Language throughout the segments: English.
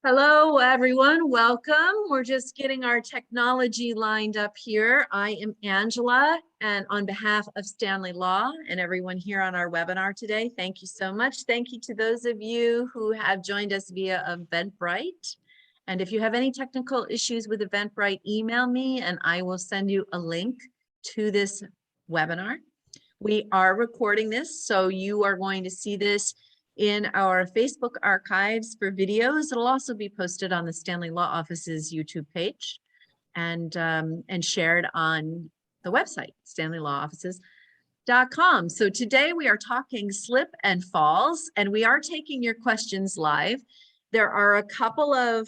Hello, everyone. Welcome. We're just getting our technology lined up here. I am Angela, and on behalf of Stanley Law and everyone here on our webinar today, thank you so much. Thank you to those of you who have joined us via Eventbrite. And if you have any technical issues with Eventbrite, email me and I will send you a link to this webinar. We are recording this, so you are going to see this in our Facebook archives for videos. It'll also be posted on the Stanley Law Office's YouTube page and shared on the website, stanleylawoffices.com. So today we are talking slip and falls, and we are taking your questions live. There are a couple of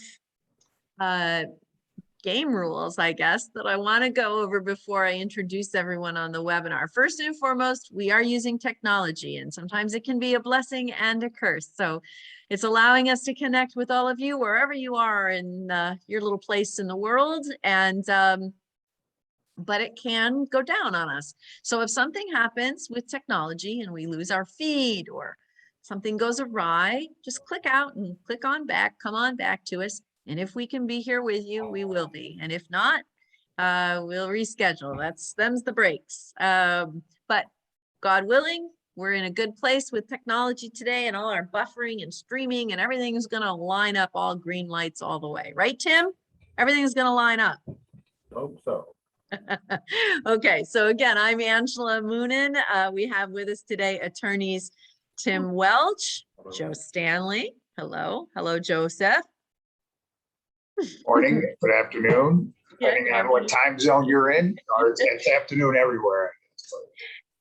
game rules, I guess, that I want to go over before I introduce everyone on the webinar. First and foremost, we are using technology, and sometimes it can be a blessing and a curse. So it's allowing us to connect with all of you wherever you are in your little place in the world, and but it can go down on us. So if something happens with technology and we lose our feed or something goes awry, just click out and click on back, come on back to us. And if we can be here with you, we will be. And if not, we'll reschedule. Them's the breaks. But God willing, we're in a good place with technology today, and all our buffering and streaming and everything is going to line up, all green lights all the way. Right, Tim? Everything's going to line up. Hope so. Okay, so again, I'm Angela Moonan. We have with us today attorneys Tim Welch, Joe Stanley. Hello. Hello, Joseph. Morning, good afternoon, depending on what time zone you're in, or it's afternoon everywhere.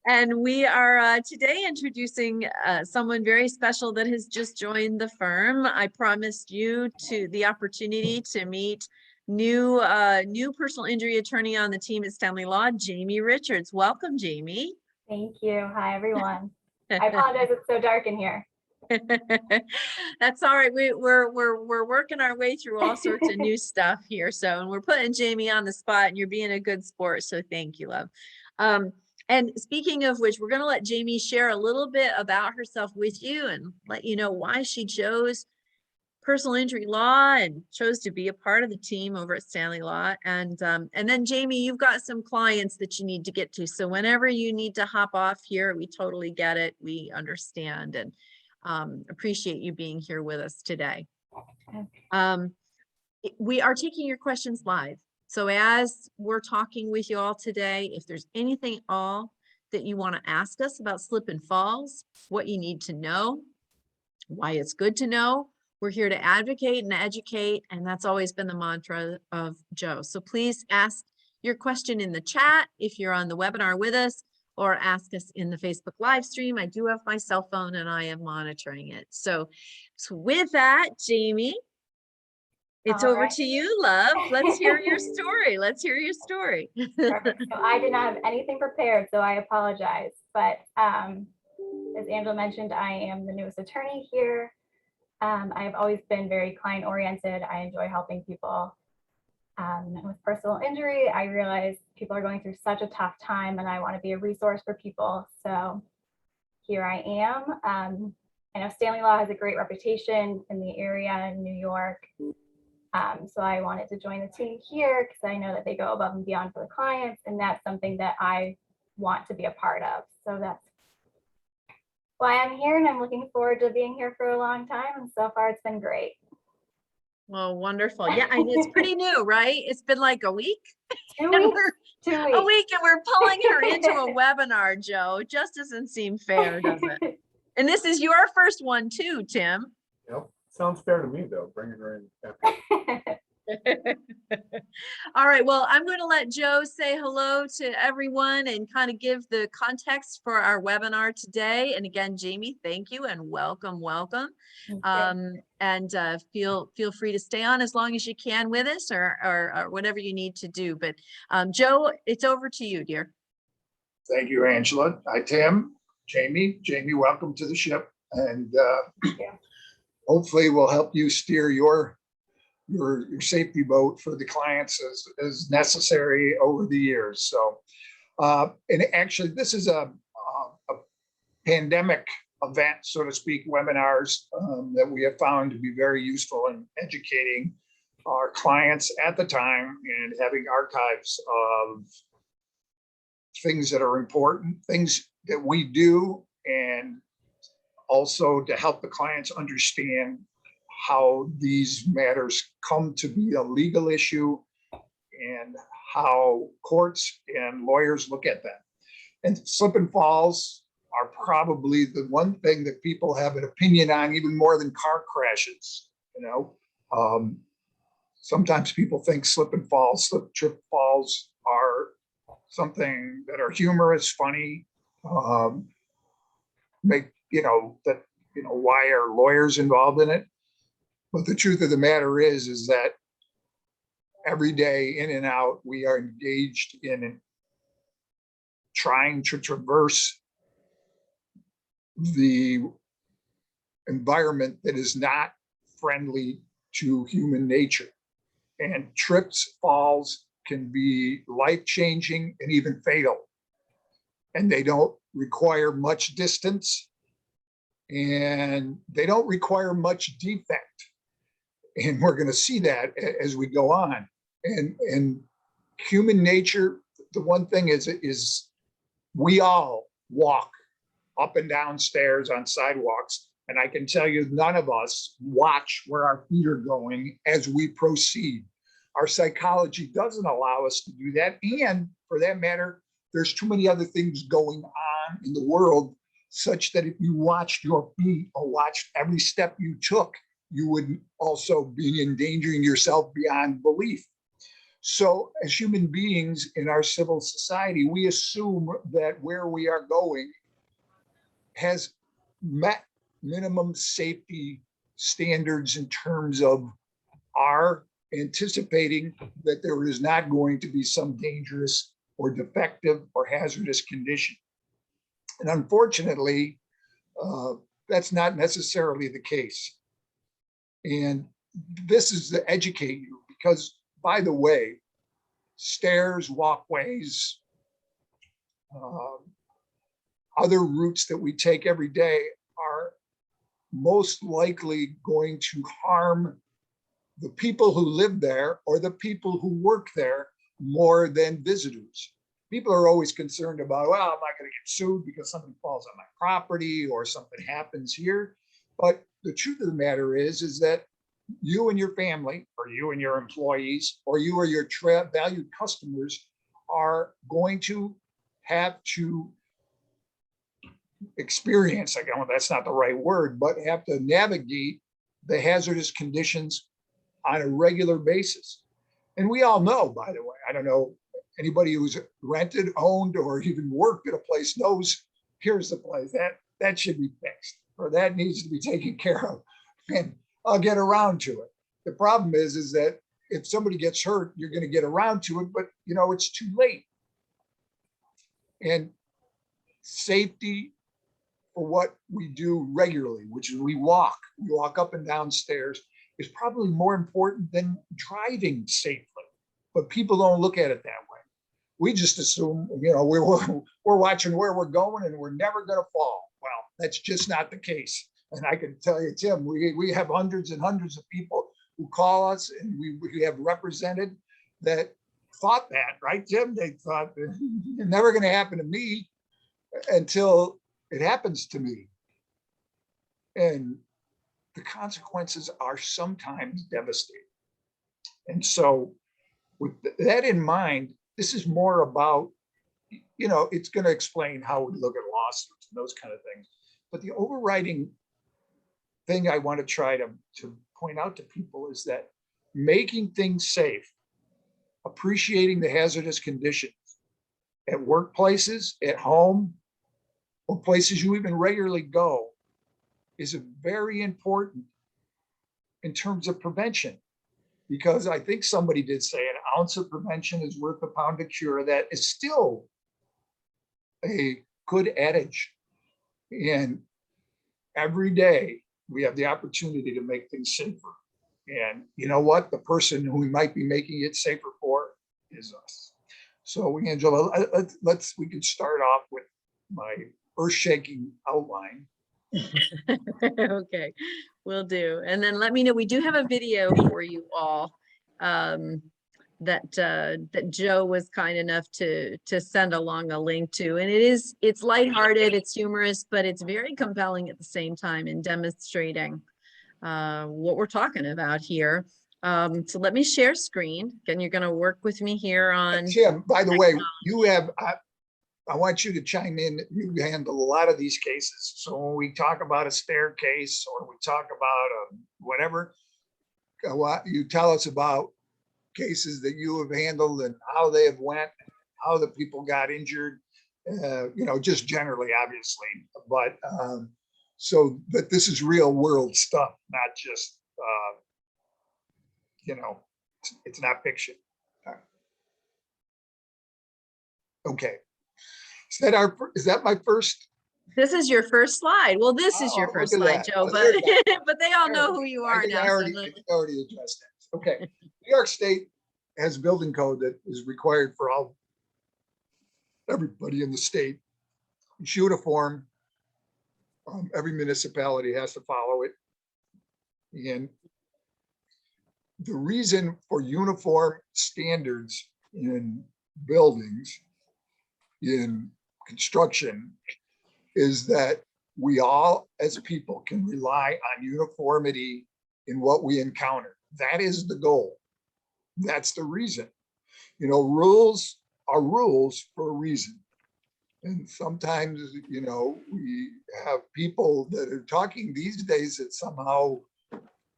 And we are today introducing someone very special that has just joined the firm. I promised you the opportunity to meet new personal injury attorney on the team at Stanley Law, Jamie Richards. Welcome, Jamie. Thank you. Hi, everyone. I apologize, it's so dark in here. That's all right. We're working our way through all sorts of new stuff here. So, and we're putting Jamie on the spot, and you're being a good sport. So thank you, love. And speaking of which, we're going to let Jamie share a little bit about herself with you and let you know why she chose personal injury law and chose to be a part of the team over at Stanley Law. And then Jamie, you've got some clients that you need to get to. So whenever you need to hop off here, we totally get it. We understand and appreciate you being here with us today. We are taking your questions live. So as we're talking with you all today, if there's anything at all that you want to ask us about slip and falls, what you need to know, why it's good to know, we're here to advocate and educate, and that's always been the mantra of Joe. So please ask your question in the chat if you're on the webinar with us, or ask us in the Facebook live stream. I do have my cell phone and I am monitoring it. So with that, Jamie, it's over to you, love. Let's hear your story. Let's hear your story. Perfect. So I did not have anything prepared, so I apologize. But as Angela mentioned, I am the newest attorney here. I've always been very client oriented. I enjoy helping people. With personal injury, I realized people are going through such a tough time and I want to be a resource for people. So here I am. I know Stanley Law has a great reputation in the area in New York. So I wanted to join the team here because I know that they go above and beyond for the clients, and that's something that I want to be a part of. So that's why I'm here, and I'm looking forward to being here for a long time. And so far it's been great. Well, wonderful. Yeah, and it's pretty new, right? It's been like a week. 2 weeks. 2 weeks. A week, and we're pulling her into a webinar, Joe. It just doesn't seem fair, does it? And this is your first one too, Tim. Yep, sounds fair to me though, bringing her in. All right, well, I'm going to let Joe say hello to everyone and kind of give the context for our webinar today. And again, Jamie, thank you and welcome. And feel free to stay on as long as you can with us or whatever you need to do. But Joe, it's over to you, dear. Thank you, Angela. Hi, Tim. Jamie, welcome to the ship. And hopefully we'll help you steer your safety boat for the clients as necessary over the years. So, and actually this is a pandemic events, so to speak, webinars that we have found to be very useful in educating our clients at the time and having archives of things that are important, things that we do, and also to help the clients understand how these matters come to be a legal issue and how courts and lawyers look at them. And slip and falls are probably the one thing that people have an opinion on, even more than car crashes. Sometimes people think slip and falls, slip, trip, falls are something that are humorous, funny, why are lawyers involved in it? But the truth of the matter is that every day in and out, we are engaged in trying to traverse the environment that is not friendly to human nature. And trips, falls can be life-changing and even fatal. And they don't require much distance, and they don't require much defect. And we're going to see that as we go on. And human nature, the one thing is we all walk up and down stairs on sidewalks. And I can tell you, none of us watch where our feet are going as we proceed. Our psychology doesn't allow us to do that. And for that matter, there's too many other things going on in the world, such that if you watched your feet or watched every step you took, you would also be endangering yourself beyond belief. So as human beings in our civil society, we assume that where we are going has met minimum safety standards in terms of our anticipating that there is not going to be some dangerous or defective or hazardous condition. And unfortunately, that's not necessarily the case. And this is to educate you, because, by the way, stairs, walkways, other routes that we take every day are most likely going to harm the people who live there or the people who work there more than visitors. People are always concerned about, well, am I going to get sued because something falls on my property or something happens here? But the truth of the matter is that you and your family, or you and your employees, or you or your valued customers are going to have to experience, I know that's not the right word, but have to navigate the hazardous conditions on a regular basis. And we all know, by the way, I don't know, anybody who's rented, owned, or even worked at a place knows, here's the place, that should be fixed, or that needs to be taken care of, and I'll get around to it. The problem is that if somebody gets hurt, you're going to get around to it, but it's too late. And safety for what we do regularly, which is we walk up and down stairs, is probably more important than driving safely. But people don't look at it that way. We just assume, we're watching where we're going and we're never going to fall. Well, that's just not the case. And I can tell you, Tim, we have hundreds and hundreds of people who call us, and we have represented that thought that, right, Tim? They thought it's never going to happen to me until it happens to me. And the consequences are sometimes devastating. And so with that in mind, this is more about, it's going to explain how we look at lawsuits and those kind of things. But the overriding thing I want to try to point out to people is that making things safe, appreciating the hazardous conditions at workplaces, at home, or places you even regularly go, is very important in terms of prevention. Because I think somebody did say an ounce of prevention is worth a pound of cure. That is still a good adage. And every day we have the opportunity to make things safer. And you know what? The person who we might be making it safer for is us. So Angela, we can start off with my earth-shaking outline. Okay, will do. And then let me know, we do have a video for you all that Joe was kind enough to send along a link to. And it's lighthearted, it's humorous, but it's very compelling at the same time in demonstrating what we're talking about here. So let me share screen. Again, you're going to work with me here on. Tim, by the way, you have, I want you to chime in. You handle a lot of these cases. So when we talk about a staircase or we talk about whatever, you tell us about cases that you have handled and how they have went, how the people got injured, you know, just generally, obviously. But but this is real world stuff, not just, you know, it's not fiction. Okay. Is that my first? This is your first slide. Well, this is your Oh, first look at slide, that. Joe, Well, but they all know who you I are think now. I already addressed that. Okay. New York State has a building code that is required for everybody in the state. It's uniform. Every municipality has to follow it. And the reason for uniform standards in buildings, in construction, is that we all as people can rely on uniformity in what we encounter. That is the goal. That's the reason. You know, rules are rules for a reason. And sometimes, you know, we have people that are talking these days that somehow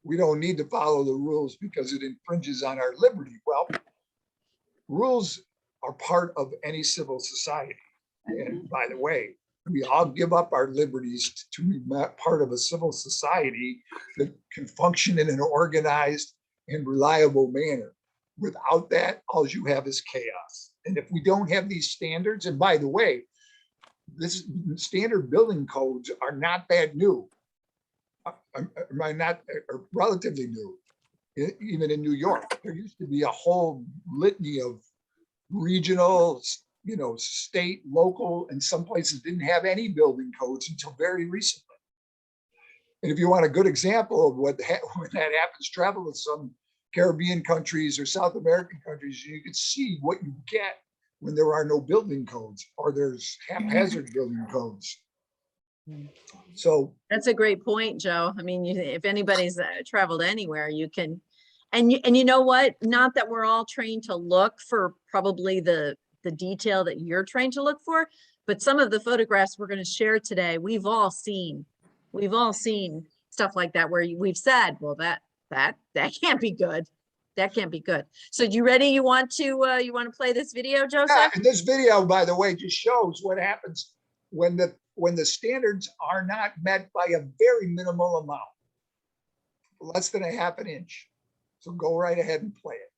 we don't need to follow the rules because it infringes on our liberty. Well, rules are part of any civil society. And by the way, we all give up our liberties to be part of a civil society that can function in an organized and reliable manner. Without that, all you have is chaos. And if we don't have these standards, and by the way, this standard building codes are not that new. Not relatively new. Even in New York, there used to be a whole litany of regional, you know, state, local, and some places didn't have any building codes until very recently. And if you want a good example of when that happens, travel to some Caribbean countries or South American countries, you can see what you get when there are no building codes or there's haphazard building codes. So that's a great point, Joe. I mean, if anybody's traveled anywhere, you can, and you know what? Not that we're all trained to look for probably the detail that you're trained to look for, but some of the photographs we're going to share today, we've all seen stuff like that where we've said, well, that can't be good. That can't be good. So you ready? You want to play this video, Joseph? yeah, and this video, by the way, just shows what happens when the standards are not met by a very minimal amount, less than a half an inch. So go right ahead and play it.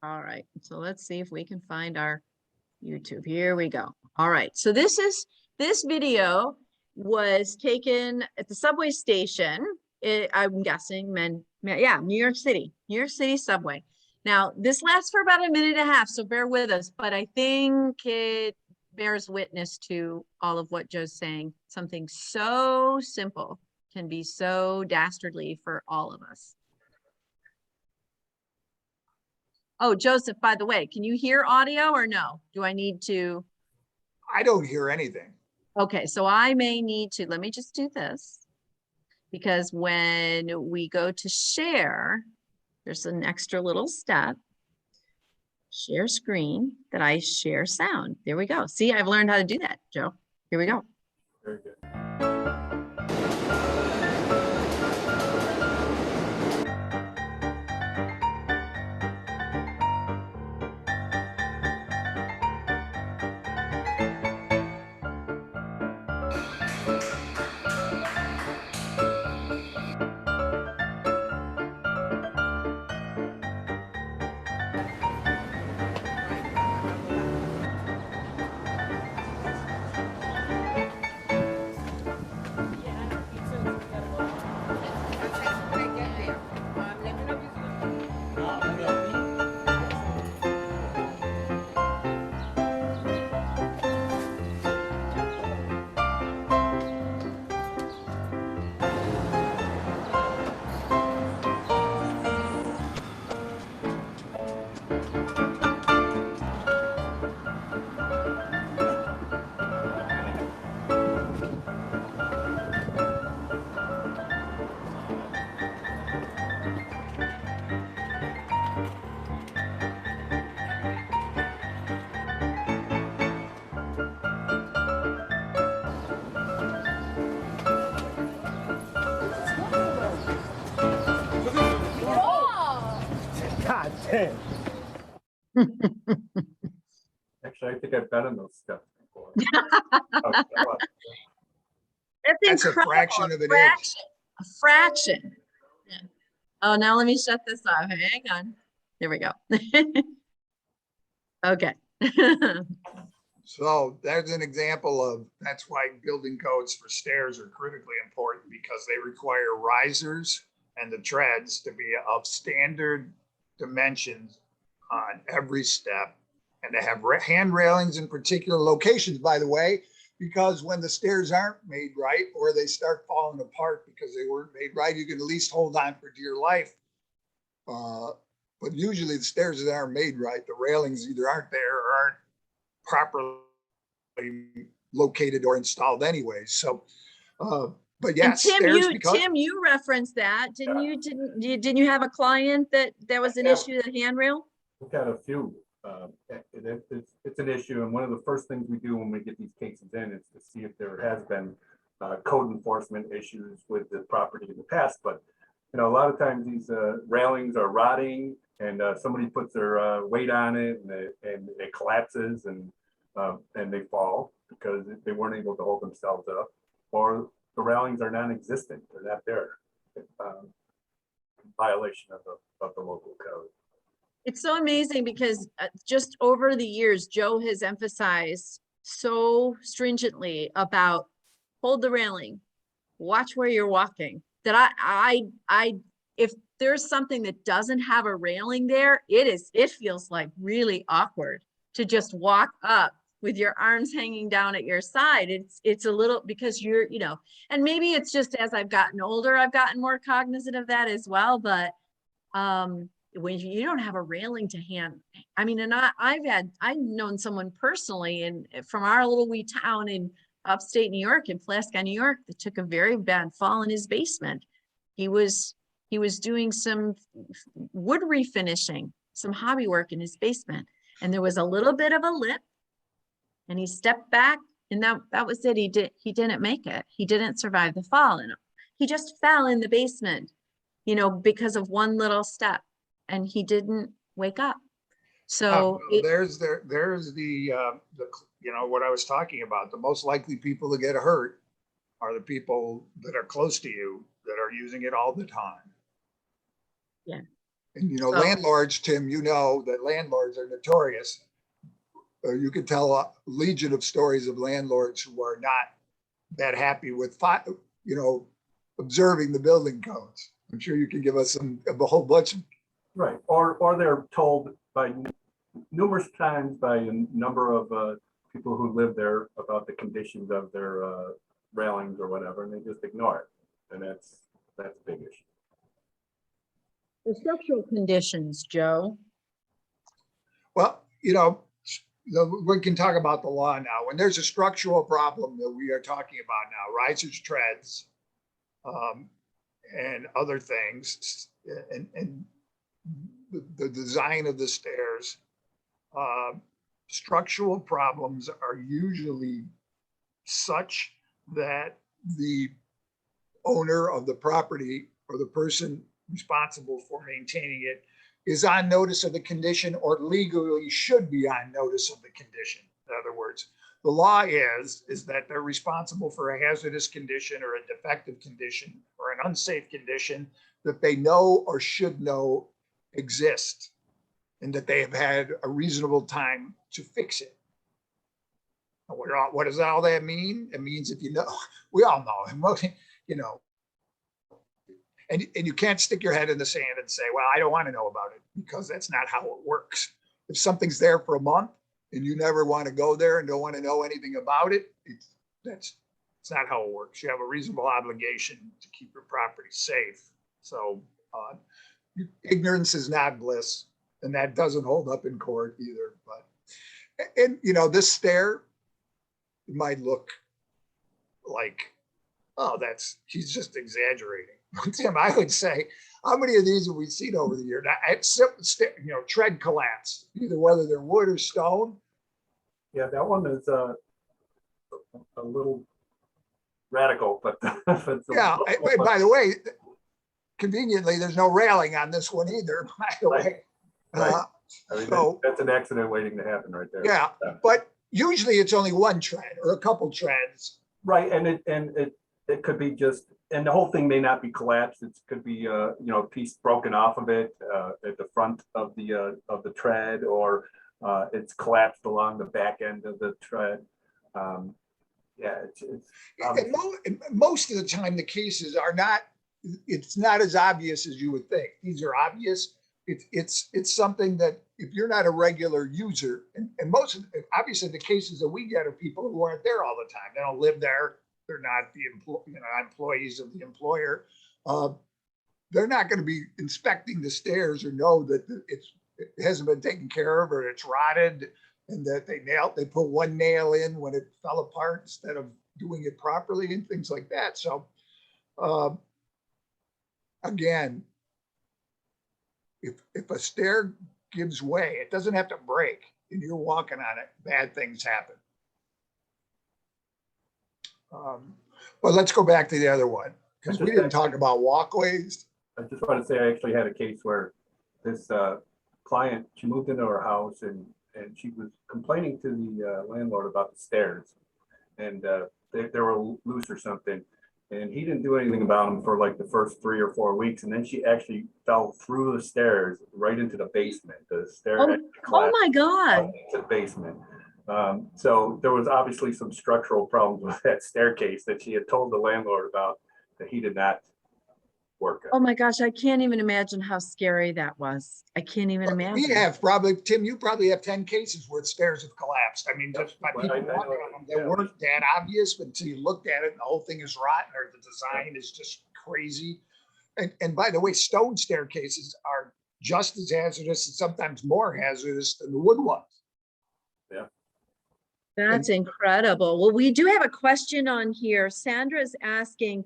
All right. So let's see if we can find our YouTube. Here we go. All right. So this video was taken at the subway station. I'm guessing, yeah, New York City subway. Now this lasts for about a minute and a half, so bear with us, but I think it bears witness to all of what Joe's saying. Something so simple can be so dastardly for all of us. Oh, Joseph, by the way, can you hear audio or no? Do I need to? I don't hear anything. Okay, so I may need to, let me just do this. Because when we go to share, there's an extra little step. Share screen that I share sound. There we go. See, I've learned how to do that, Joe. Here we go. Very good. Actually, I think I've been in those steps before. That's That's a incredible. fraction of an inch. Fraction. A fraction. Yeah. Oh, now let me shut this off. Hang on. There we go. Okay. So there's an example of, that's why building codes for stairs are critically important, because they require risers and the treads to be of standard dimensions on every step, and to have hand railings in particular locations, by the way, because when the stairs aren't made right or they start falling apart because they weren't made right, you can at least hold on for dear life. But usually the stairs that aren't made right, the railings either aren't there or aren't properly located or installed anyways. So, but And yes, Tim, stairs because Tim, you referenced that, didn't you? Didn't you have a client that was an Yeah. issue, the handrail? We've had a few. It's an issue, and one of the first things we do when we get these cases in is to see if there has been code enforcement issues with the property in the past. But you know, a lot of times these railings are rotting, and somebody puts their weight on it, and it collapses, and they fall because they weren't able to hold themselves up, or the railings are non-existent; they're not there. Violation of the local code. It's so amazing because just over the years, Joe has emphasized so stringently about hold the railing, watch where you're walking, that if there's something that doesn't have a railing there, it feels like really awkward to just walk up with your arms hanging down at your side. It's a little, because you're, you know, and maybe it's just as I've gotten older, I've gotten more cognizant of that as well. But when you don't have a railing to hand, I mean, and I've known someone personally and from our little wee town in upstate New York, in Pulaski, New York, that took a very bad fall in his basement. He was doing some wood refinishing, some hobby work in his basement, and there was a little bit of a lip, and he stepped back, and that was it. He didn't make it. He didn't survive the fall, and he just fell in the basement, you know, because of one little step, and he didn't wake up. So there's the you know what I was talking about. The most likely people to get hurt are the people that are close to you that are using it all the time. Yeah. And you know, So, landlords, Tim, you know that landlords are notorious. You could tell a legion of stories of landlords who are not that happy with, you know, observing the building codes. I'm sure you can give us a whole bunch of. Right, or they're told by numerous times by a number of people who live there about the conditions of their railings or whatever, and they just ignore it, and that's a big issue. the structural conditions, Joe. Well, you know, we can talk about the law now. When there's a structural problem that we are talking about now, risers, treads, and other things, and the design of the stairs, structural problems are usually such that the owner of the property or the person responsible for maintaining it is on notice of the condition, or legally should be on notice of the condition. In other words, the law is that they're responsible for a hazardous condition or a defective condition or an unsafe condition that they know or should know exist, and that they have had a reasonable time to fix it. What does all that mean? It means, if you know, we all know, you know, and you can't stick your head in the sand and say, well, I don't want to know about it, because that's not how it works. If something's there for a month and you never want to go there and don't want to know anything about it, it's not how it works. You have a reasonable obligation to keep your property safe. So ignorance is not bliss, and that doesn't hold up in court either. But, and you know, this stair, it might look like, oh, he's just exaggerating. Tim, I would say, how many of these have we seen over the year? You know, tread collapse, either whether they're wood or stone. Yeah, that one is a little radical, but yeah. By the way, conveniently, there's no railing on this one either. By the way, Uh, I mean, So, that's an accident waiting to happen right there. yeah, but usually it's only one tread or a couple treads. Right, and it could be just, and the whole thing may not be collapsed. It could be you know, a piece broken off of it at the front of the tread, or it's collapsed along the back end of the tread. Yeah, it's And most of the time, the cases are not, it's not as obvious as you would think. These are obvious. It's something that if you're not a regular user, and most of, obviously the cases that we get are people who aren't there all the time. They don't live there. They're not the employees of the employer. They're not going to be inspecting the stairs or know that it hasn't been taken care of or it's rotted, and that they put one nail in when it fell apart instead of doing it properly and things like that. So again, if a stair gives way, it doesn't have to break and you're walking on it, bad things happen. But let's go back to the other one, because we didn't talk about walkways. I just want to say I actually had a case where this client, she moved into her house and she was complaining to the landlord about the stairs, and they were loose or something, and he didn't do anything about them for like the first 3 or 4 weeks, and then she actually fell through the stairs right into the basement. The stair Oh my God. into the basement. So there was obviously some structural problems with that staircase that she had told the landlord about, that he did not work on. Oh my gosh, I can't even imagine how scary that was. I can't even imagine. We have probably, Tim, you probably have 10 cases where stairs have collapsed. I mean, just by people walking on them, they weren't that obvious, but until you looked at it and the whole thing is rotten or the design is just crazy. And by the way, stone staircases are just as hazardous and sometimes more hazardous than the wood ones. Yeah. That's incredible. Well, we do have a question on here. Sandra's asking,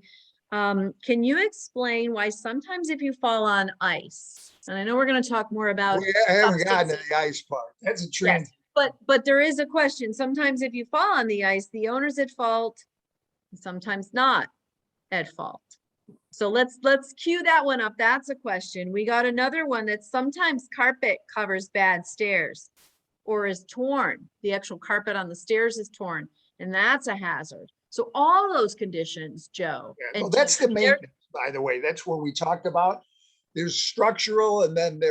can you explain why sometimes if you fall on ice, and I know we're going to talk more about, I haven't gotten to the ice part. That's a trend. yes, but there is a question. Sometimes if you fall on the ice, the owner's at fault, sometimes not at fault. So let's cue that one up. That's a question. We got another one that sometimes carpet covers bad stairs or is torn. The actual carpet on the stairs is torn, and that's a hazard. So all those conditions, Joe. Yeah, well, that's the maintenance, by the way. That's what we talked about. There's structural, and then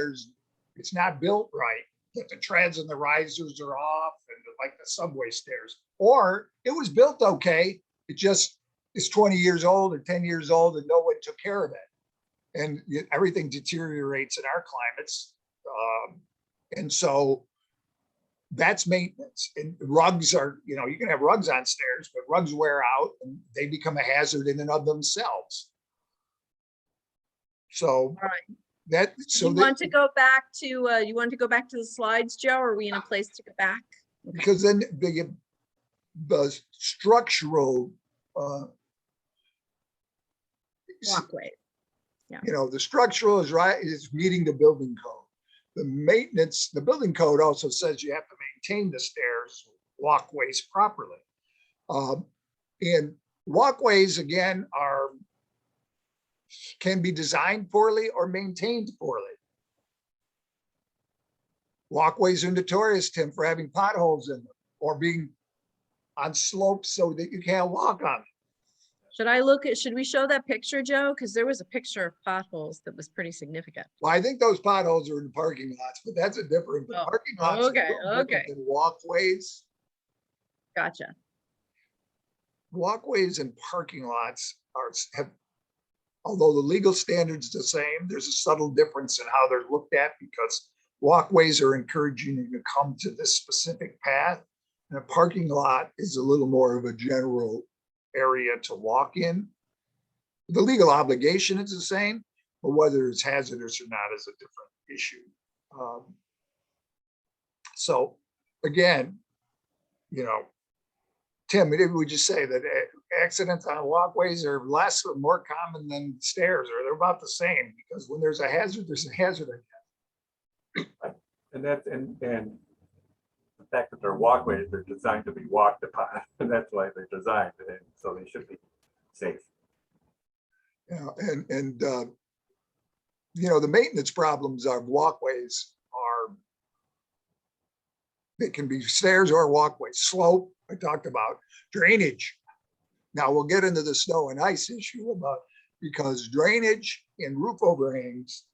it's not built right. That the treads and the risers are off, and like the subway stairs. Or it was built okay. It just is 20 years old or 10 years old, and no one took care of it. And everything deteriorates in our climates. And so that's maintenance. And rugs are, you can have rugs on stairs, but rugs wear out and they become a hazard in and of themselves. So you want to go back to the slides, Joe, or are we in a place to go back? Okay. Because then the structural walkway. Yeah. The structural is meeting the building code. The maintenance, the building code also says you have to maintain the stairs, walkways properly. And walkways, again, can be designed poorly or maintained poorly. Walkways are notorious, Tim, for having potholes in them or being on slopes so that you can't walk on them. Should we show that picture, Joe? Because there was a picture of potholes that was pretty significant. Well, I think those potholes are in the parking lots, but that's a different parking lots. Okay. Than walkways. Gotcha. Walkways and parking lots although the legal standard's the same, there's a subtle difference in how they're looked at, because walkways are encouraging you to come to this specific path, and a parking lot is a little more of a general area to walk in. The legal obligation is the same, but whether it's hazardous or not is a different issue. So again, Tim, maybe we just say that accidents on walkways are less or more common than stairs, or they're about the same, because when there's a hazard, there's a hazard. And the fact that they're walkways, they're designed to be walked upon, and that's why they're designed, and so they should be safe. Yeah, and the maintenance problems of walkways They can be stairs or walkways. Slope, I talked about. Drainage. Now we'll get into the snow and ice issue because drainage and roof overhangs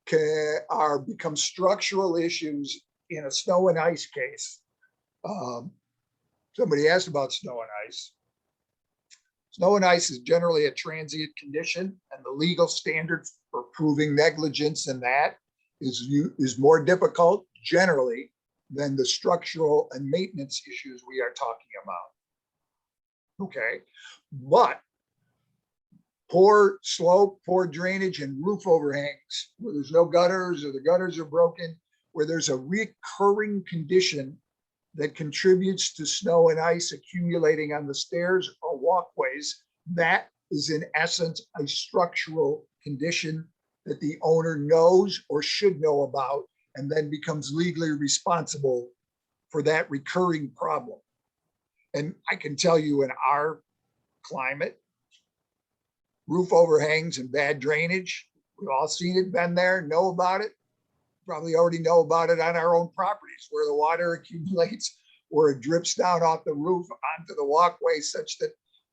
become structural issues in a snow and ice case. Somebody asked about snow and ice. Snow and ice is generally a transient condition, and the legal standard for proving negligence in that is more difficult generally than the structural and maintenance issues we are talking about. Okay, but poor slope, poor drainage, and roof overhangs where there's no gutters or the gutters are broken, where there's a recurring condition that contributes to snow and ice accumulating on the stairs or walkways, that is in essence a structural condition that the owner knows or should know about and then becomes legally responsible for that recurring problem. And I can tell you in our climate, roof overhangs and bad drainage, we've all seen it, been there, know about it. Probably already know about it on our own properties where the water accumulates or it drips down off the roof onto the walkway such that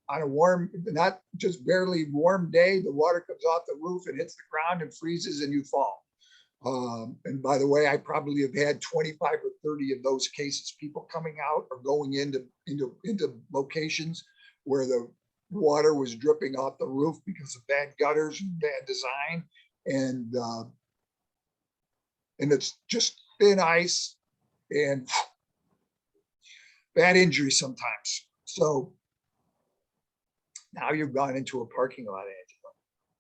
on a warm, not just barely warm day, the water comes off the roof and hits the ground and freezes and you fall. And by the way, I probably have had 25 or 30 of those cases, people coming out or going into locations where the water was dripping off the roof because of bad gutters and bad design. And it's just thin ice and bad injury sometimes. So now you've gone into a parking lot, Angela.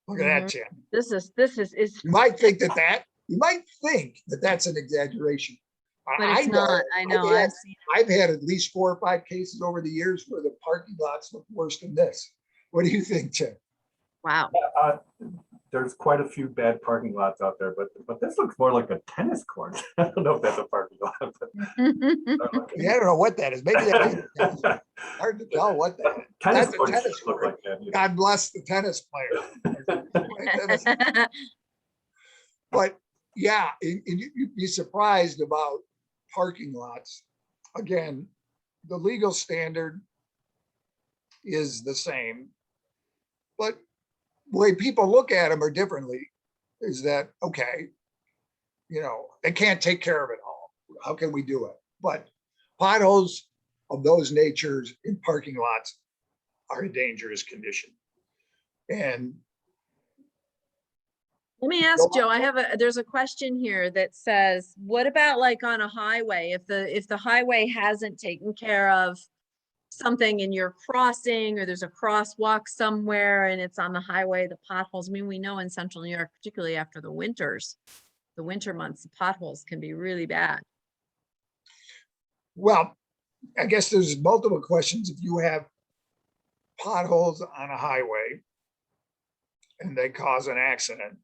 Look at that, Tim. This is, You might think that that's an exaggeration. but it's not. I know. I've had at least 4 or 5 cases over the years where the parking lots look worse than this. What do you think, Tim? Wow. There's quite a few bad parking lots out there, but this looks more like a tennis court. I don't know if that's a parking lot. But Yeah, I don't know what that is. Maybe that is hard to tell what that is. tennis That's a courts tennis look court. like that. You know. God bless the tennis player. But yeah, and you'd be surprised about parking lots. Again, the legal standard is the same, but the way people look at them are differently. Is that okay? You know, they can't take care of it all. How can we do it? But potholes of those natures in parking lots are a dangerous condition. And Let me ask Joe, there's a question here that says, what about like on a highway? If the highway hasn't taken care of something and you're crossing or there's a crosswalk somewhere and it's on the highway, the potholes, I mean, we know in central New York, particularly after the winter months, the potholes can be really bad. well, I guess there's multiple questions. If you have potholes on a highway and they cause an accident,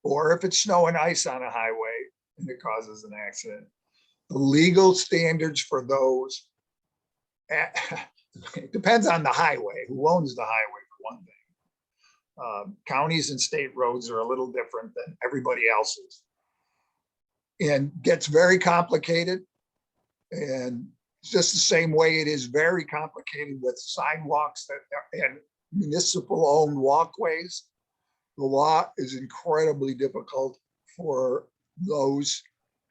or if it's snow and ice on a highway and it causes an accident, the legal standards for those, it depends on the highway, who owns the highway for one thing. Counties and state roads are a little different than everybody else's. And gets very complicated. And it's just the same way it is very complicated with sidewalks and municipal owned walkways. The law is incredibly difficult for those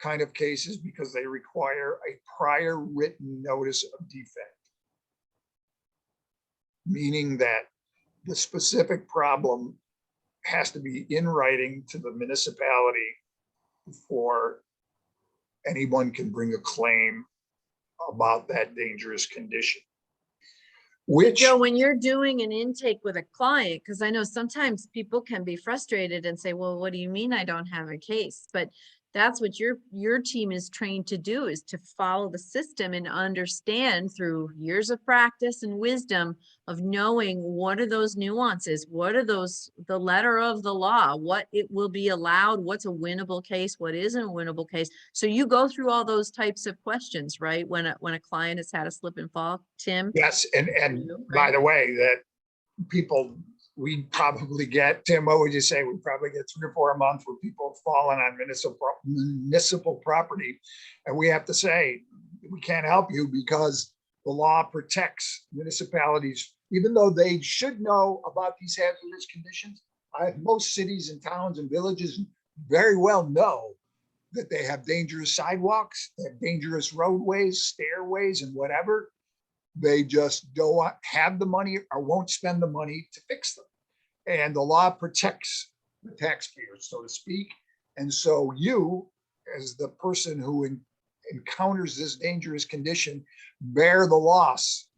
kind of cases because they require a prior written notice of defect. Meaning that the specific problem has to be in writing to the municipality before anyone can bring a claim about that dangerous condition. Which, Joe, when you're doing an intake with a client, because I know sometimes people can be frustrated and say, well, what do you mean I don't have a case? But that's what your team is trained to do, is to follow the system and understand through years of practice and wisdom of knowing what are those nuances, what are those, the letter of the law, what it will be allowed, what's a winnable case, what isn't a winnable case. So you go through all those types of questions, right? When a client has had a slip and fall, Tim? yes, and by the way, that people we probably get, Tim, what would you say? We probably get 3 or 4 a month where people have fallen on municipal property. And we have to say, we can't help you because the law protects municipalities, even though they should know about these hazardous conditions. Most cities and towns and villages very well know that they have dangerous sidewalks, they have dangerous roadways, stairways, and whatever. They just don't have the money or won't spend the money to fix them. And the law protects the taxpayers, so to speak. And so you, as the person who encounters this dangerous condition, bear the loss,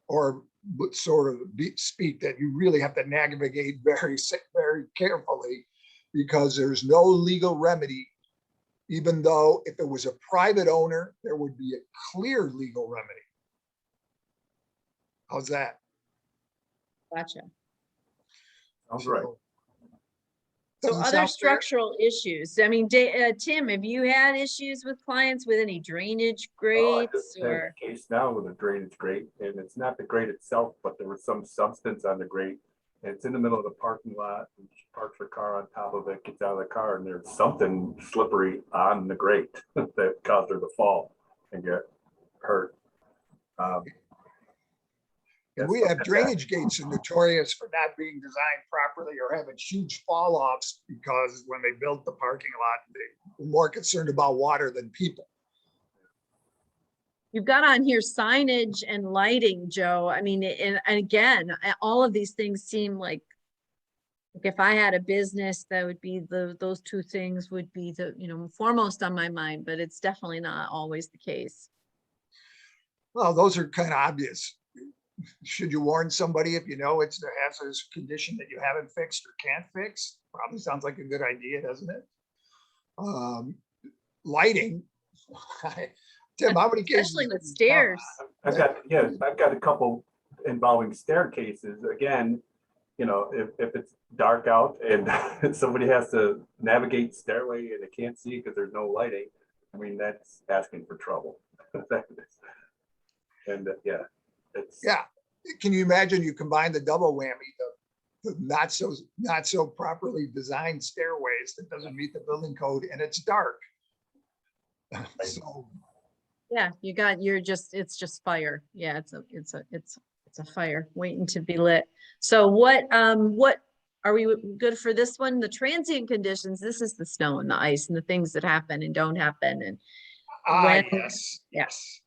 or sort of speak that you really have to navigate very carefully, because there's no legal remedy. Even though if it was a private owner, there would be a clear legal remedy. How's that? Gotcha. Sounds right. So Doesn't other sound fair? structural issues. I mean, Tim, have you had issues with clients with any drainage Oh, I grates just had or? a case now with a drainage grate, and it's not the grate itself, but there was some substance on the grate. And it's in the middle of the parking lot, and she parks her car on top of it, gets out of the car, and there's something slippery on the grate that caused her to fall and get hurt. And we have drainage gates are notorious for not being designed properly or having huge fall offs, because when they built the parking lot, they were more concerned about water than people. You've got on here signage and lighting, Joe. I mean, and again, all of these things seem like if I had a business, that would be those two things would be the, foremost on my mind, but it's definitely not always the case. Well, those are kind of obvious. Should you warn somebody if you know it's a hazardous condition that you haven't fixed or can't fix? Probably sounds like a good idea, doesn't it? Lighting. Tim, how many cases? Especially with stairs. I've got a couple involving staircases. Again, if it's dark out and somebody has to navigate stairway and they can't see because there's no lighting, I mean, that's asking for trouble. And Yeah. Can you imagine you combine the double whammy, the not so properly designed stairways that doesn't meet the building code, and it's dark. So Yeah, it's just fire. Yeah, it's a fire waiting to be lit. So what are we good for this one? The transient conditions, this is the snow and the ice and the things that happen and don't happen. And yes.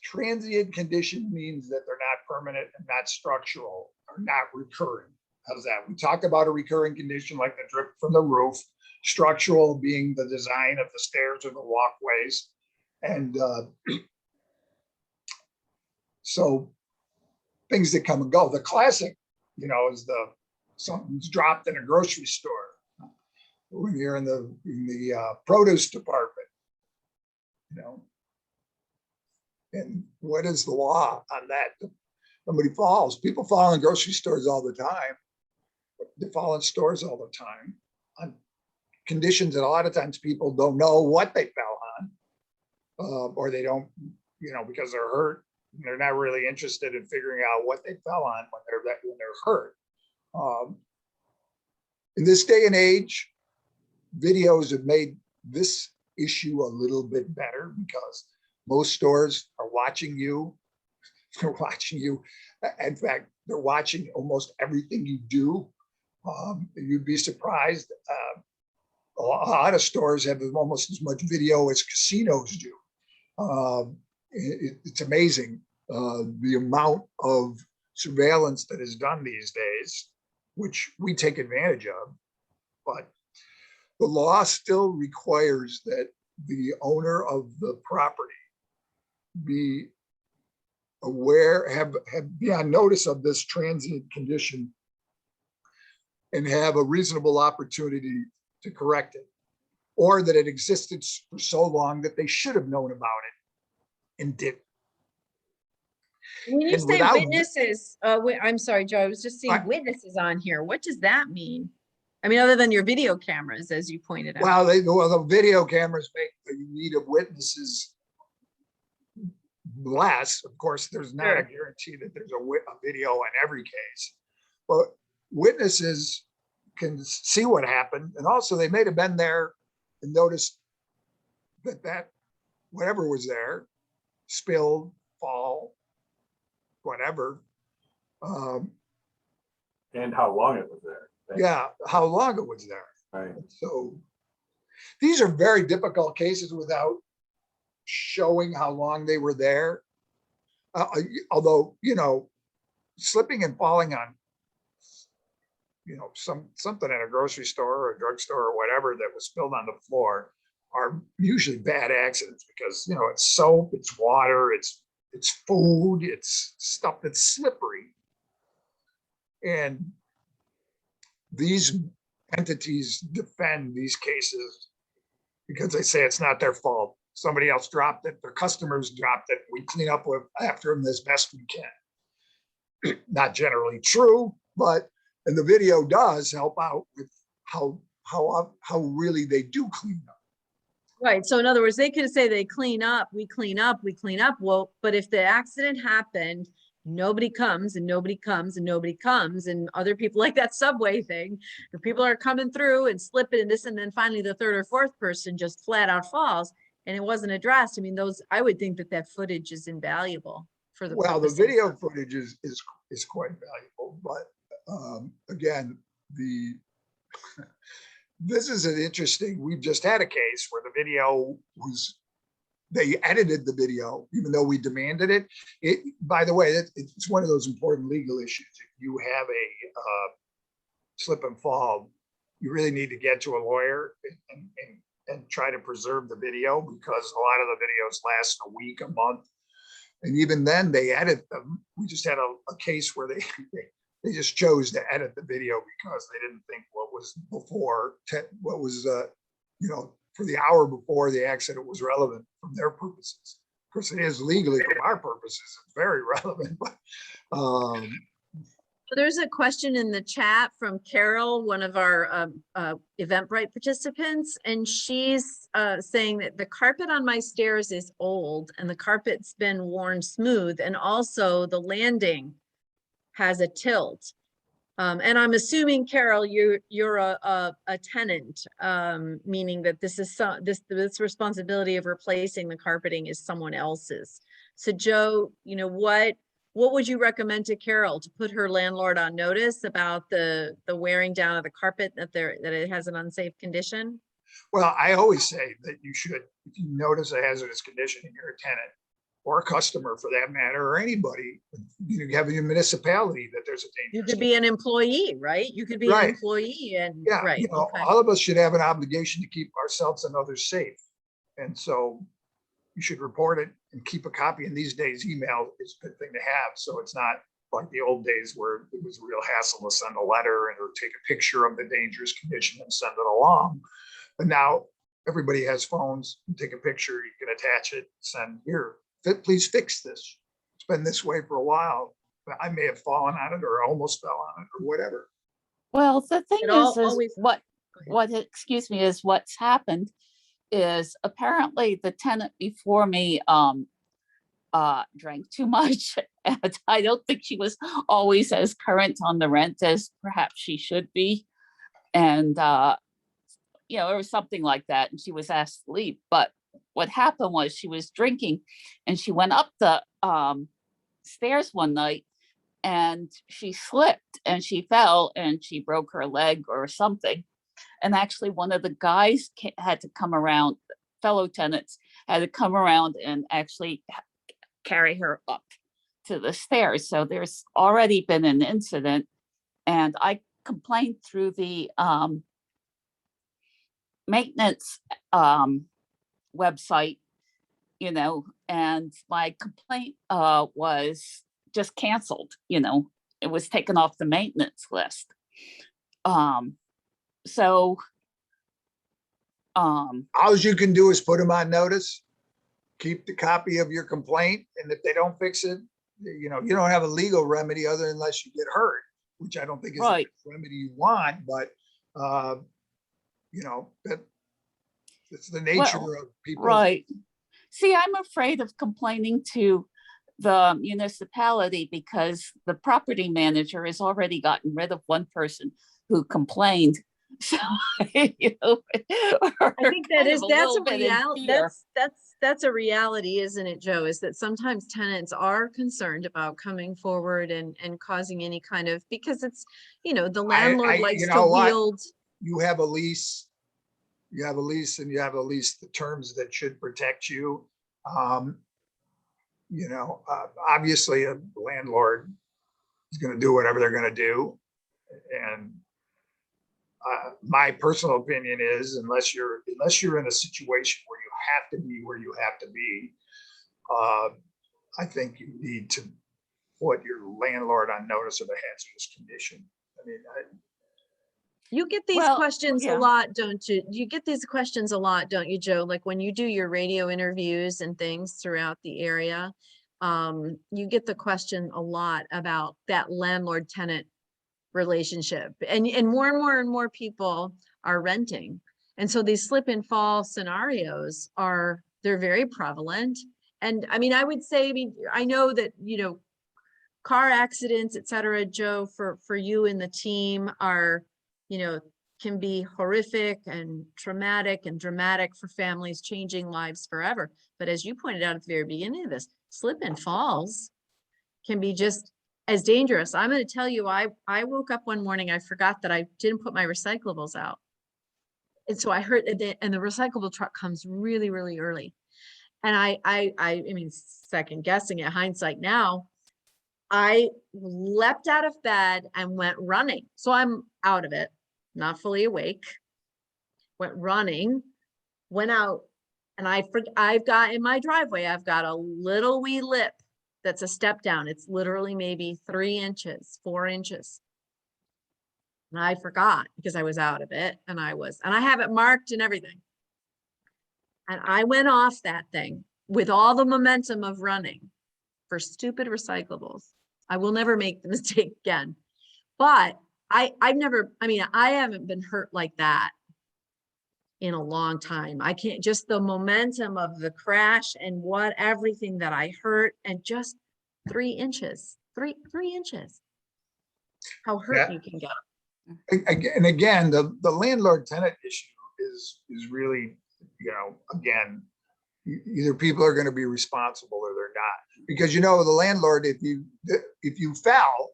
Transient condition means that they're not permanent and not structural or not recurring. How's that? We talked about a recurring condition like the drip from the roof, structural being the design of the stairs or the walkways. And so things that come and go. The classic, is something's dropped in a grocery store when you're in the produce department, And what is the law on that? Somebody falls. People fall in grocery stores all the time. They fall in stores all the time on conditions that a lot of times people don't know what they fell on, or they don't, because they're hurt. They're not really interested in figuring out what they fell on when they're hurt. In this day and age, videos have made this issue a little bit better because most stores are watching you. They're watching you. In fact, they're watching almost everything you do. You'd be surprised. A lot of stores have almost as much video as casinos do. It's amazing the amount of surveillance that is done these days, which we take advantage of. But the law still requires that the owner of the property be aware, be on notice of this transient condition and have a reasonable opportunity to correct it, or that it existed for so long that they should have known about it and didn't. When you And say without- witnesses, I'm sorry, Joe, I was just seeing witnesses on here. What does that mean? I mean, other than your video cameras, as you pointed out. Well, the video cameras make the need of witnesses less. Of course, there's not a guarantee that there's a video in every case, but witnesses can see what happened. And also they may have been there and noticed that whatever was there, spilled, fall, whatever. And how long it was there. Yeah, how long it was there. Right. So these are very difficult cases without showing how long they were there. Although, you know, slipping and falling on, you know, something in a grocery store or a drugstore or whatever that was spilled on the floor are usually bad accidents because, you know, it's soap, it's water, it's food, it's stuff that's slippery. And these entities defend these cases because they say it's not their fault. Somebody else dropped it, their customers dropped it. We clean up after them as best we can. Not generally true, but, and the video does help out with how really they do clean up. Right. So in other words, they could say they clean up, we clean up, we clean up. Well, but if the accident happened, nobody comes and nobody comes and nobody comes, and other people, like that subway thing, the people are coming through and slipping and this, and then finally the third or fourth person just flat out falls and it wasn't addressed. I mean, I would think that footage is invaluable for the Well, the purposes video of- footage is quite valuable, but again, this is an interesting, we've just had a case where the video they edited the video, even though we demanded it. By the way, it's one of those important legal issues. If you have a slip and fall, you really need to get to a lawyer and try to preserve the video, because a lot of the videos last a week, a month. And even then they edit them. We just had a case where they just chose to edit the video because they didn't think what was before, what was, you know, for the hour before the accident was relevant from their purposes. Of course, it is legally from our purposes, it's very relevant, but There's a question in the chat from Carol, one of our Eventbrite participants, and she's saying that the carpet on my stairs is old and the carpet's been worn smooth, and also the landing has a tilt. And I'm assuming, Carol, you're a tenant, meaning that this responsibility of replacing the carpeting is someone else's. So Joe, you know, what would you recommend to Carol to put her landlord on notice about the wearing down of the carpet, that it has an unsafe condition? well, I always say that you should, if you notice a hazardous condition and you're a tenant or a customer for that matter, or anybody, you have a municipality that there's a You dangerous. could be an employee, right? You could be an Right. employee and, Yeah, right, you know, okay. all of us should have an obligation to keep ourselves and others safe. And so you should report it and keep a copy. And these days, email is a good thing to have. So it's not like the old days where it was a real hassle to send a letter or take a picture of the dangerous condition and send it along. But now everybody has phones. You take a picture, you can attach it, send here, please fix this. It's been this way for a while. I may have fallen on it or almost fell on it or whatever. Well, the thing It is always- excuse me, is what's happened is apparently the tenant before me drank too much. And I don't think she was always as current on the rent as perhaps she should be. And you know, it was something like that. And she was asked to leave. But what happened was she was drinking and she went up the stairs one night and she slipped and she fell and she broke her leg or something. And actually one of the guys had to come around, fellow tenants had to come around and actually carry her up to the stairs. So there's already been an incident, and I complained through the maintenance website, you know, and my complaint was just canceled, you know, it was taken off the maintenance list. So All you can do is put them on notice, keep the copy of your complaint, and if they don't fix it, you know, you don't have a legal remedy other unless you get hurt, which I don't think is Right. the remedy you want, but you know, it's the nature Well, of people. right. See, I'm afraid of complaining to the municipality because the property manager has already gotten rid of one person who complained. So, you know, I think that is, that's a reality. reality. That's a reality, isn't it, Joe? Is that sometimes tenants are concerned about coming forward and causing any kind of, because it's, you know, the landlord likes you to know what? wield. You have a lease, and you have at least the terms that should protect you. You know, obviously a landlord is going to do whatever they're going to do. And my personal opinion is, unless you're in a situation where you have to be where you have to be, I think you need to put your landlord on notice of a hazardous condition. I mean, You get these Well, questions a yeah. lot, don't you? You get these questions a lot, don't you, Joe? Like when you do your radio interviews and things throughout the area, you get the question a lot about that landlord-tenant relationship. And more people are renting. And so these slip and fall scenarios they're very prevalent. And I mean, I would say, I mean, I know that, you know, car accidents, et cetera, Joe, for you and the team are, you know, can be horrific and traumatic and dramatic for families, changing lives forever. But as you pointed out at the very beginning of this, slip and falls can be just as dangerous. I'm going to tell you, I woke up one morning, I forgot that I didn't put my recyclables out. And so I heard that, and the recyclable truck comes really, really early. And I mean, second guessing it, hindsight now, I leapt out of bed and went running. So I'm out of it, not fully awake, went running, went out, and I've got in my driveway, I've got a little wee lip that's a step down. It's literally maybe 3 inches, 4 inches. And I forgot because I was out of it, and I have it marked and everything. And I went off that thing with all the momentum of running for stupid recyclables. I will never make the mistake again. But I haven't been hurt like that in a long time. I can't, just the momentum of the crash and everything that I hurt, and just 3 inches, three inches, how hurt you can get. again, the landlord tenant issue is really, you know, again, either people are going to be responsible or they're not, because, you know, the landlord, if you fell,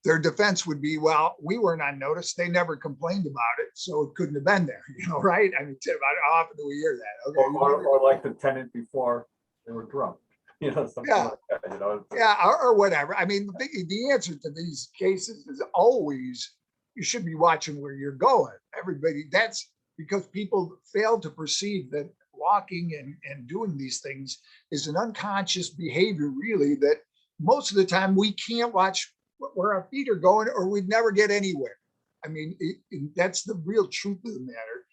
their defense would be, well, we weren't on notice. They never complained about it, so it couldn't have been there, you know, right? I mean, Tim, how often do we hear that? Okay. Or like the tenant before they were drunk, you know, something like that, you know. Yeah, or whatever. I mean, the answer to these cases is always, you should be watching where you're going. Everybody, that's because people fail to perceive that walking and doing these things is an unconscious behavior, really, that most of the time we can't watch where our feet are going, or we'd never get anywhere. I mean, that's the real truth of the matter.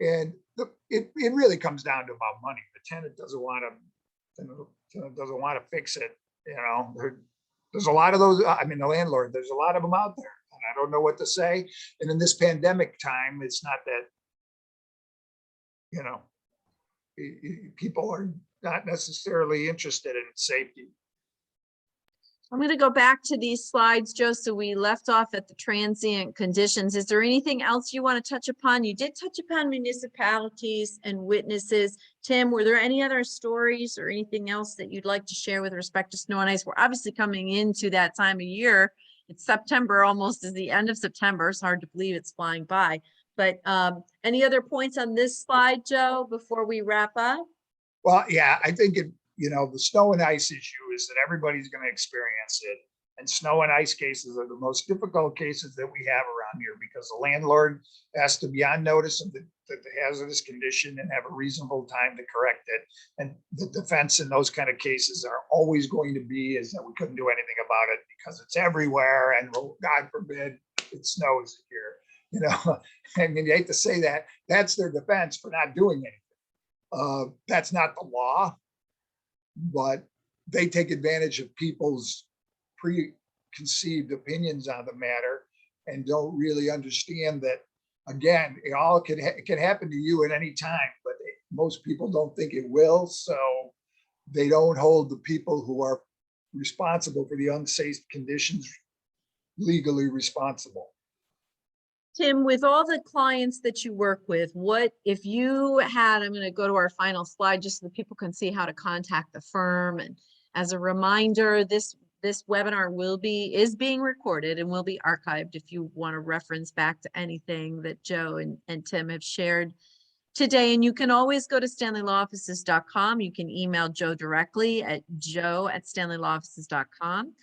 And it really comes down to about money. The tenant doesn't want to fix it. You know, there's a lot of those. I mean, the landlord, there's a lot of them out there, and I don't know what to say. And in this pandemic time, it's not that, you know, people are not necessarily interested in safety. I'm going to go back to these slides, Joe. So we left off at the transient conditions. Is there anything else you want to touch upon? You did touch upon municipalities and witnesses. Tim, were there any other stories or anything else that you'd like to share with respect to snow and ice? We're obviously coming into that time of year. It's September, almost is the end of September. It's hard to believe it's flying by. But any other points on this slide, Joe, before we wrap up? Well, yeah, I think you know, the snow and ice issue is that everybody's going to experience it. And snow and ice cases are the most difficult cases that we have around here, because the landlord has to be on notice of the hazardous condition and have a reasonable time to correct it. And the defense in those kind of cases are always going to be is that we couldn't do anything about it because it's everywhere, and God forbid it snows here. You know, I mean, you hate to say that. That's their defense for not doing anything. That's not the law, but they take advantage of people's preconceived opinions on the matter and don't really understand that, again, it can happen to you at any time, but most people don't think it will. So they don't hold the people who are responsible for the unsafe conditions legally responsible. Tim, with all the clients that you work with, what if you had, I'm going to go to our final slide just so that people can see how to contact the firm. And as a reminder, this webinar is being recorded and will be archived if you want to reference back to anything that Joe and Tim have shared today. And you can always go to stanleylawoffices.com. You can email Joe directly at joe@stanleylawoffices.com.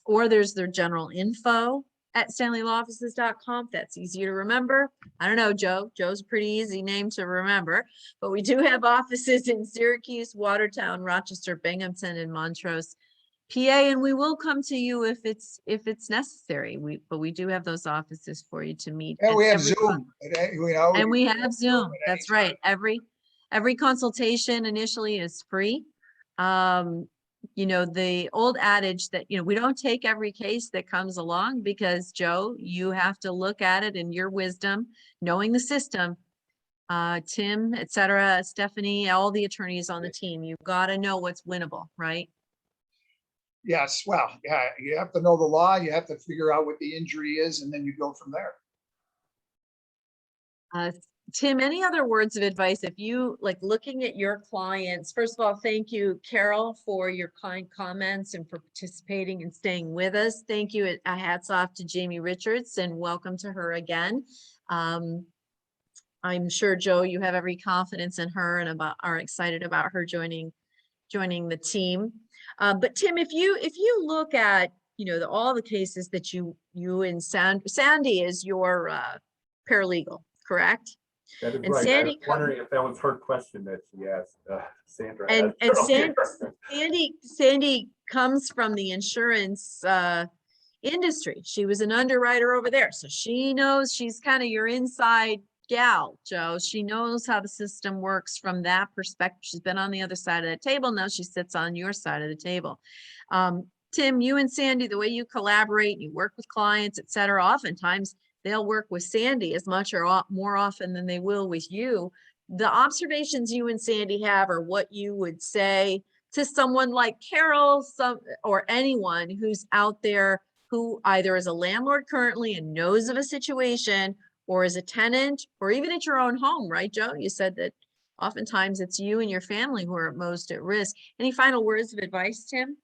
Or there's their general info at stanleylawoffices.com. That's easier to remember. I don't know, Joe. Joe's a pretty easy name to remember, but we do have offices in Syracuse, Watertown, Rochester, Binghamton, and Montrose, PA, and we will come to you if it's necessary. But we do have those offices for you to meet. And we have every Zoom. And we have Zoom. at That's any right. Every consultation initially is free. You know, the old adage that, you know, we don't take every case that comes along because, Joe, you have to look at it in your wisdom, knowing the system. Tim, et cetera, Stephanie, all the attorneys on the team, you've got to know what's winnable, right? Yes, well, yeah, you have to know the law, you have to figure out what the injury is, and then you go from there. Tim, any other words of advice if you like looking at your clients? First of all, thank you, Carol, for your kind comments and for participating and staying with us. Thank you. Hats off to Jamie Richards and welcome to her again. I'm sure, Joe, you have every confidence in her and are excited about her joining the team. But Tim, if you look at, you know, all the cases that you and Sandy is your paralegal, correct? That is And right. Sandy I was wondering if that was her question that she asked Sandra. And asked earlier. Sandy comes from the insurance industry. She was an underwriter over there. So she knows, she's kind of your inside gal, Joe. She knows how the system works from that perspective. She's been on the other side of the table. Now she sits on your side of the table. Tim, you and Sandy, the way you collaborate, you work with clients, et cetera, oftentimes they'll work with Sandy as much or more often than they will with you. The observations you and Sandy have are what you would say to someone like Carol, or anyone who's out there who either is a landlord currently and knows of a situation, or is a tenant, or even at your own home, right, Joe? You said that oftentimes it's you and your family who are most at risk. Any final words of advice, Tim?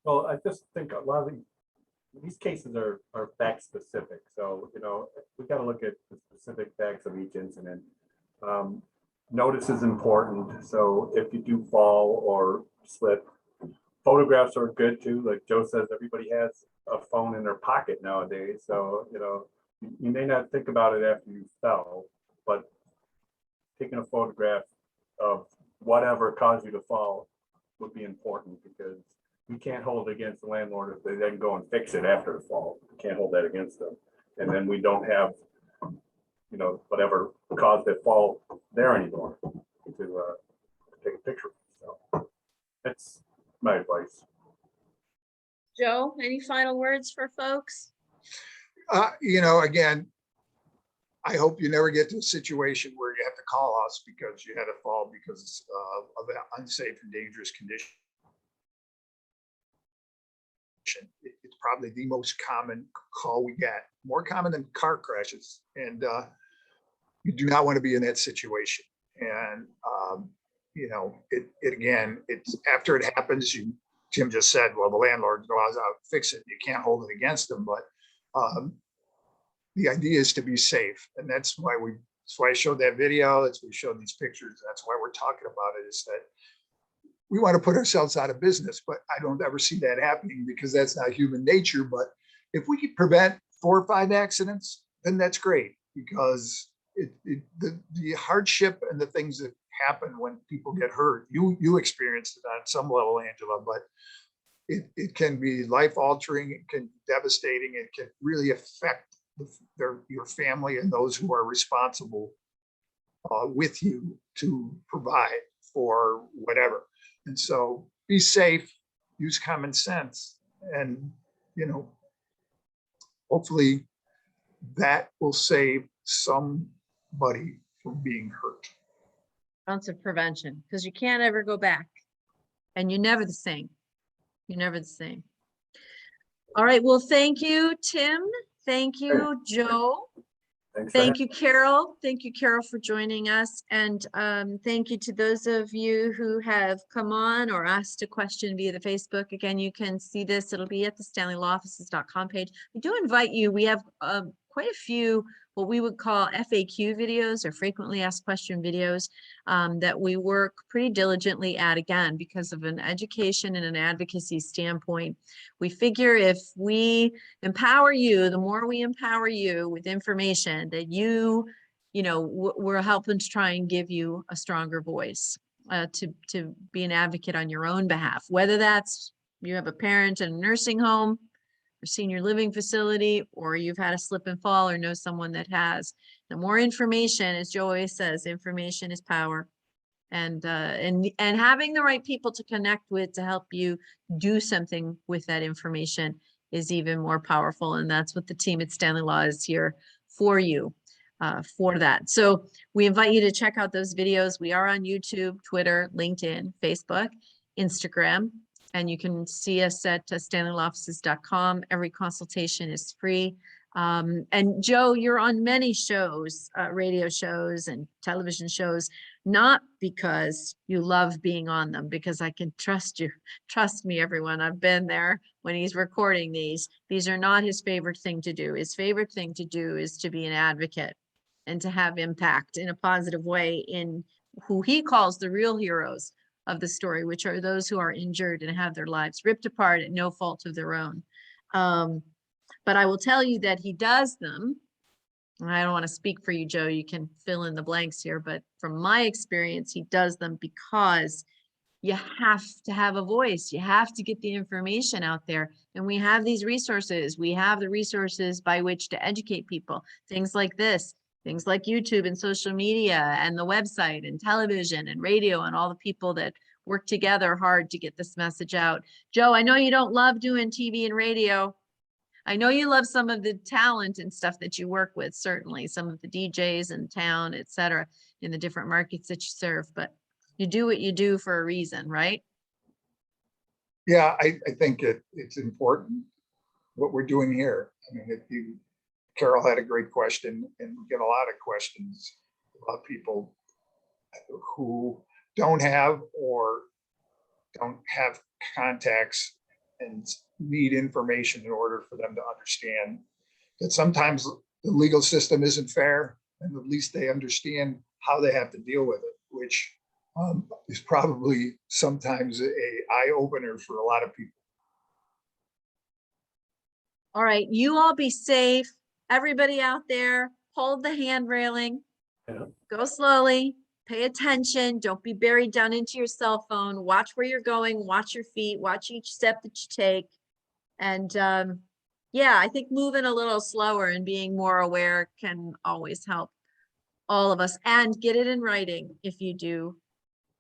Well, I just think a lot of these cases are fact specific. So, you know, we got to look at the specific facts of each incident. Notice is important. So if you do fall or slip, photographs are good too. Like Joe says, everybody has a phone in their pocket nowadays. So, you know, you may not think about it after you fell, but taking a photograph of whatever caused you to fall would be important, because we can't hold it against the landlord if they then go and fix it after the fall. We can't hold that against them. And then we don't have, you know, whatever caused that fall there anymore to take a picture. So that's my advice. Joe, any final words for folks? You know, again, I hope you never get to a situation where you have to call us because you had a fall because of an unsafe and dangerous condition. It's probably the most common call we get, more common than car crashes. And you do not want to be in that situation. And, you know, it's after it happens, Tim just said, well, the landlord goes out and fix it. You can't hold it against them, but the idea is to be safe. And that's why I showed that video. That's why we showed these pictures. That's why we're talking about it, is that we want to put ourselves out of business, but I don't ever see that happening because that's not human nature. But if we could prevent 4 or 5 accidents, then that's great, because the hardship and the things that happen when people get hurt, you experienced it on some level, Angela, but it can be life altering, it can be devastating, it can really affect your family and those who are responsible with you to provide for whatever. And so be safe, use common sense, and, you know, hopefully that will save somebody from being hurt. Ounce of prevention, because you can't ever go back. and you're never the same. You're never the same. All right. Well, thank you, Tim. Thank you, Joe. Thanks. Thank you, Carol. Thank you, Carol, for joining us. And thank you to those of you who have come on or asked a question via the Facebook. Again, you can see this. It'll be at the stanleylawoffices.com page. We do invite you. We have quite a few what we would call FAQ videos or frequently asked question videos that we work pretty diligently at, again, because of an education and an advocacy standpoint. We figure if we empower you, the more we empower you with information that you know, we're helping to try and give you a stronger voice to be an advocate on your own behalf, whether that's you have a parent in a nursing home or senior living facility, or you've had a slip and fall or know someone that has. The more information, as Joe always says, information is power. And having the right people to connect with to help you do something with that information is even more powerful. And that's what the team at Stanley Law is here for you, for that. So we invite you to check out those videos. We are on YouTube, Twitter, LinkedIn, Facebook, Instagram, and you can see us at stanleylawoffices.com. Every consultation is free. And Joe, you're on many shows, radio shows and television shows, not because you love being on them, because I can trust you. Trust me, everyone. I've been there when he's recording these. These are not his favorite thing to do. His favorite thing to do is to be an advocate and to have impact in a positive way in who he calls the real heroes of the story, which are those who are injured and have their lives ripped apart at no fault of their own. But I will tell you that he does them. I don't want to speak for you, Joe. You can fill in the blanks here, but from my experience, he does them because you have to have a voice. You have to get the information out there. And we have these resources. We have the resources by which to educate people. Things like this, things like YouTube and social media and the website and television and radio and all the people that work together hard to get this message out. Joe, I know you don't love doing TV and radio. I know you love some of the talent and stuff that you work with, certainly some of the DJs in town, et cetera, in the different markets that you serve, but you do what you do for a reason, right? Yeah, I think it's important what we're doing here. I mean, Carol had a great question, and we get a lot of questions about people who don't have or don't have contacts and need information in order for them to understand that sometimes the legal system isn't fair, and at least they understand how they have to deal with it, which is probably sometimes an eye-opener for a lot of people. All right, you all be safe. Everybody out there, hold the hand railing, go slowly, pay attention, don't be buried down into your cell phone, watch where you're going, watch your feet, watch each step that you take. And yeah, I think moving a little slower and being more aware can always help all of us, and get it in writing if you do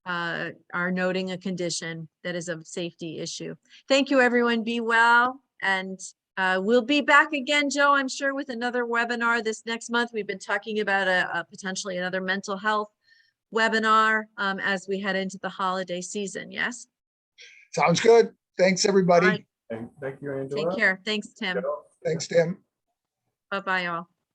are noting a condition that is a safety issue. Thank you, everyone. Be well. And we'll be back again, Joe, I'm sure, with another webinar this next month. We've been talking about a potentially another mental health webinar as we head into the holiday season. Yes. Sounds good. Thanks, everybody. All right. Thank you, Angela. Take care. Thanks, Tim. Thanks, Tim. Bye-bye, all.